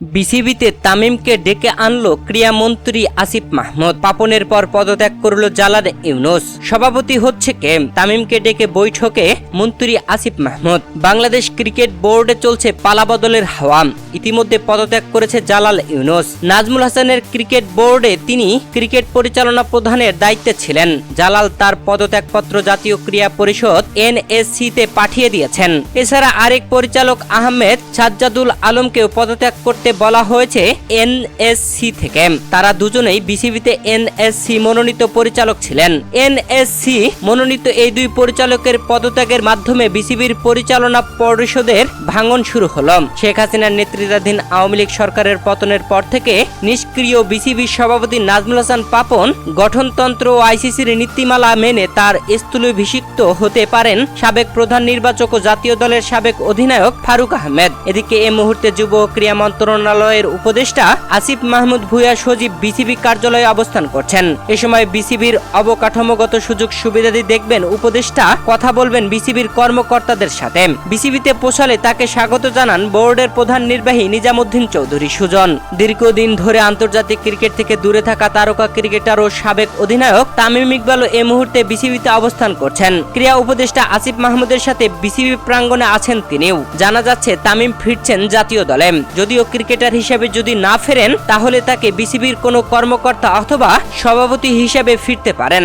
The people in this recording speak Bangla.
বিসিবিতে তামিমকে ডেকে আনলো ক্রীড়ামন্ত্রী আসিফ মাহমুদ। পাপনের পর পদত্যাগ করল জালাল ইউনুস। সভাপতি হচ্ছে কে? তামিমকে ডেকে বৈঠকে মন্ত্রী আসিফ মাহমুদ। বাংলাদেশ ক্রিকেট বোর্ডে চলছে পালাবদলের হাওয়া। ইতিমধ্যে পদত্যাগ করেছে জালাল ইউনুস। নাজমুল হাসানের ক্রিকেট বোর্ডে তিনি ক্রিকেট পরিচালনা প্রধানের দায়িত্বে ছিলেন। জালাল তার পদত্যাগপত্র জাতীয় ক্রীড়া পরিষদ এনএসসি-তে পাঠিয়ে দিয়েছেন। এছাড়া আরেক পরিচালক আহমেদ সাজ্জাদুল আলমকেও পদত্যাগ করতে বলা হয়েছে এনএসসি থেকে। তারা দুজনেই বিসিবিতে এনএসসি মনোনীত পরিচালক ছিলেন। এনএসসি মনোনীত এই দুই পরিচালকের পদত্যাগের মাধ্যমে বিসিবির পরিচালনা পরিষদের ভাঙন শুরু হলো। শেখ হাসিনার নেতৃত্বাধীন আওয়ামী লীগ সরকারের পতনের পর থেকে নিষ্ক্রিয় বিসিবির সভাপতি নাজমুল হাসান পাপন গঠনতন্ত্র ও আইসিসির নীতিমালা মেনে তার স্থলাভিষিক্ত হতে পারেন সাবেক প্রধান নির্বাচক ও জাতীয় দলের সাবেক অধিনায়ক ফারুক আহমেদ। এদিকে এই মুহূর্তে যুব ও ক্রীড়া মন্ত্রণালয়ের উপদেষ্টা আসিফ মাহমুদ ভূঁইয়া সচিব বিসিবি কার্যালয়ে অবস্থান করছেন। এ সময় বিসিবির অবকাঠামোগত সুযোগ সুবিধাদি দেখবেন উপদেষ্টা, কথা বলবেন বিসিবির কর্মকর্তাদের সাথে। বিসিবিতে পৌঁছালে তাকে স্বাগত জানান বোর্ডের প্রধান নির্বাহী নিজামুদ্দিন চৌধুরী সুজন। দীর্ঘদিন ধরে আন্তর্জাতিক ক্রিকেট থেকে দূরে থাকা তারকা ক্রিকেটার ও সাবেক অধিনায়ক তামিম ইকবালও এই মুহূর্তে বিসিবিতে অবস্থান করছেন। ক্রীড়া উপদেষ্টা আসিফ মাহমুদের সাথে বিসিবি প্রাঙ্গণে আছেন তিনিও। জানা যাচ্ছে তামিম ফিরছেন জাতীয় দলে। যদিও ক্রিকেটার হিসেবে যদি না ফেরেন তাহলে তাকে বিসিবির কোনো কর্মকর্তা অথবা সভাপতি হিসেবে ফিরতে পারেন।